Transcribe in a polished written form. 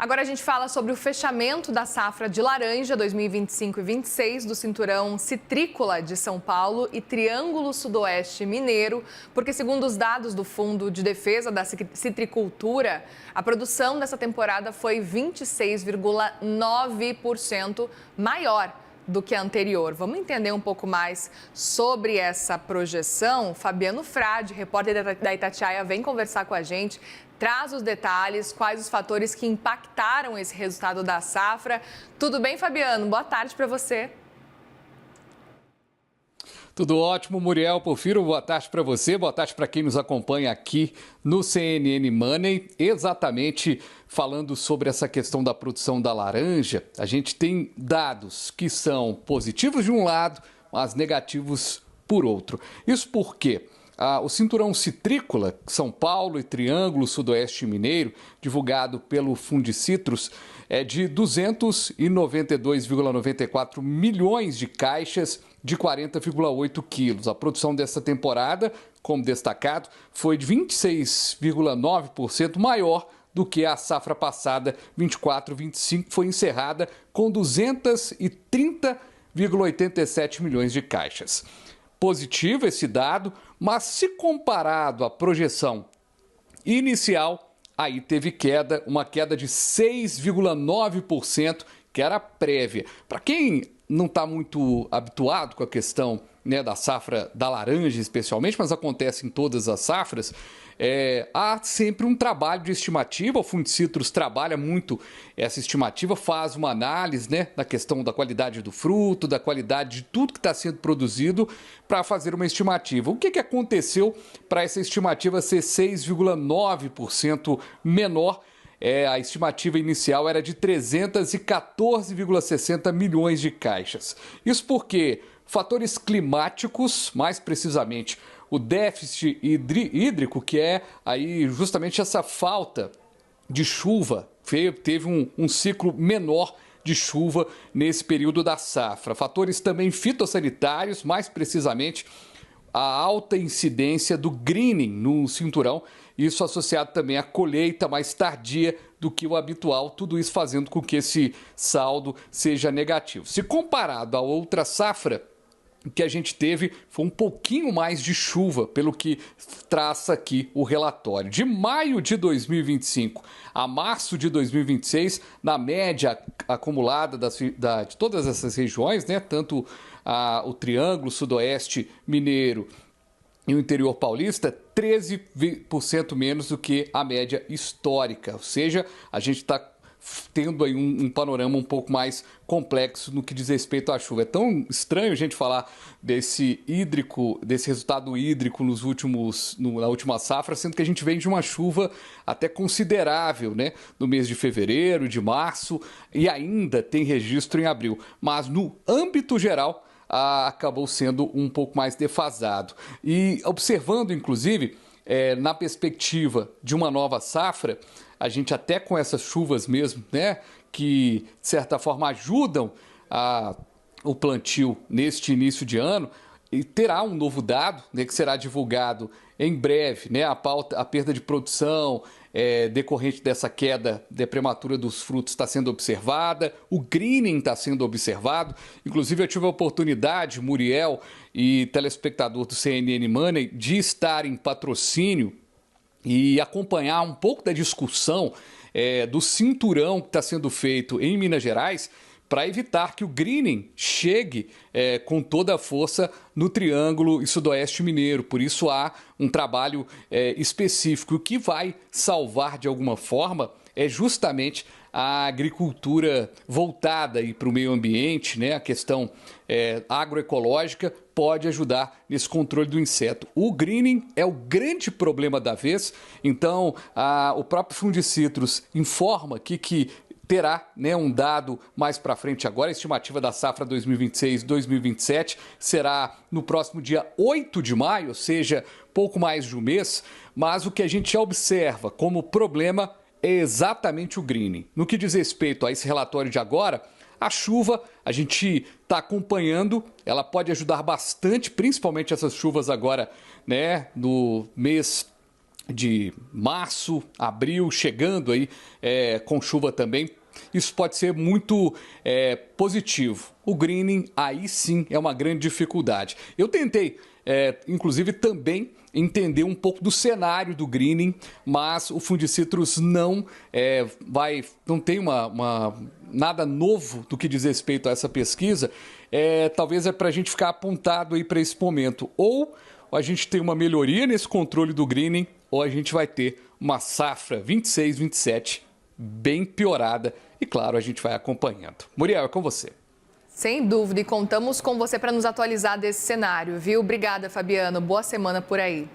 Agora a gente fala sobre o fechamento da safra de laranja 2025 e 26 do Cinturão Citrícola de São Paulo e Triângulo Sudoeste Mineiro, porque segundo os dados do Fundo de Defesa da Citricultura, a produção dessa temporada foi 26,9% maior do que a anterior. Vamos entender um pouco mais sobre essa projeção? Fabiano Frade, repórter da Itatiaia, vem conversar com a gente. Traz os detalhes, quais os fatores que impactaram esse resultado da safra. Tudo bem, Fabiano? Boa tarde para você. Tudo ótimo, Muriel Porfiro. Boa tarde para você, boa tarde para quem nos acompanha aqui no CNN Money. Exatamente falando sobre essa questão da produção da laranja, a gente tem dados que são positivos de um lado, mas negativos por outro. Isso porque o Cinturão Citrícola, São Paulo e Triângulo Sudoeste Mineiro, divulgado pelo Fundicitrus, é de 292,94 milhões de caixas de 40,8 quilos. A produção dessa temporada, como destacado, foi de 26,9% maior do que a safra passada, 24-25, que foi encerrada com 230,87 milhões de caixas. Positivo esse dado, mas se comparado à projeção inicial, aí teve queda, uma queda de 6,9%, que era prévia. Para quem não está muito habituado com a questão, né, da safra da laranja especialmente, mas acontece em todas as safras, há sempre um trabalho de estimativa. O Fundicitrus trabalha muito essa estimativa, faz uma análise, né, da questão da qualidade do fruto, da qualidade de tudo que está sendo produzido para fazer uma estimativa. O que aconteceu para essa estimativa ser 6,9% menor? A estimativa inicial era de 314,60 milhões de caixas. Isso porque fatores climáticos, mais precisamente o déficit hídrico, que é aí justamente essa falta de chuva, teve um ciclo menor de chuva nesse período da safra. Fatores também fitossanitários, mais precisamente a alta incidência do greening no cinturão, isso associado também à colheita mais tardia do que o habitual, tudo isso fazendo com que esse saldo seja negativo. Se comparado a outra safra, o que a gente teve foi um pouquinho mais de chuva, pelo que traça aqui o relatório. De maio de 2025 a março de 2026, na média acumulada de todas essas regiões, né, tanto o Triângulo Sudoeste Mineiro e o interior paulista, 13% menos do que a média histórica. Ou seja, a gente está tendo aí um panorama um pouco mais complexo no que diz respeito à chuva. É tão estranho a gente falar desse resultado hídrico na última safra, sendo que a gente vem de uma chuva até considerável, né, no mês de fevereiro, de março, e ainda tem registro em abril. Mas no âmbito geral, acabou sendo um pouco mais defasado. E observando, inclusive, na perspectiva de uma nova safra, a gente até com essas chuvas mesmo, né, que de certa forma ajudam o plantio neste início de ano, e terá um novo dado, né, que será divulgado em breve, né, a perda de produção decorrente dessa queda prematura dos frutos está sendo observada, o greening está sendo observado. Inclusive eu tive a oportunidade, Muriel e telespectador do CNN Money, de estar em Patrocínio e acompanhar um pouco da discussão do cinturão que está sendo feito em Minas Gerais, para evitar que o greening chegue com toda a força no Triângulo e Sudoeste Mineiro. Por isso há um trabalho específico. O que vai salvar de alguma forma é justamente a agricultura voltada para o meio ambiente, né? A questão agroecológica pode ajudar nesse controle do inseto. O greening é o grande problema da vez, então o próprio Fundicitrus informa aqui que terá, né, um dado mais para frente agora. A estimativa da safra 2026-2027 será no próximo dia 8 de maio, ou seja, pouco mais de um mês, mas o que a gente já observa como problema é exatamente o greening. No que diz respeito a esse relatório de agora, a chuva a gente está acompanhando, ela pode ajudar bastante, principalmente essas chuvas agora, né, no mês de março, abril, chegando aí com chuva também, isso pode ser muito positivo. O greening, aí sim, é uma grande dificuldade. Eu tentei, inclusive, também entender um pouco do cenário do greening, mas o Fundicitrus não tem nada novo do que diz respeito a essa pesquisa. Talvez para a gente ficar apontado aí para esse momento. Ou a gente tem uma melhoria nesse controle do greening, ou a gente vai ter uma safra 26, 27 bem piorada. E claro, a gente vai acompanhando. Muriel, é com você. Sem dúvida, e contamos com você para nos atualizar desse cenário, viu? Obrigada, Fabiano. Boa semana por aí.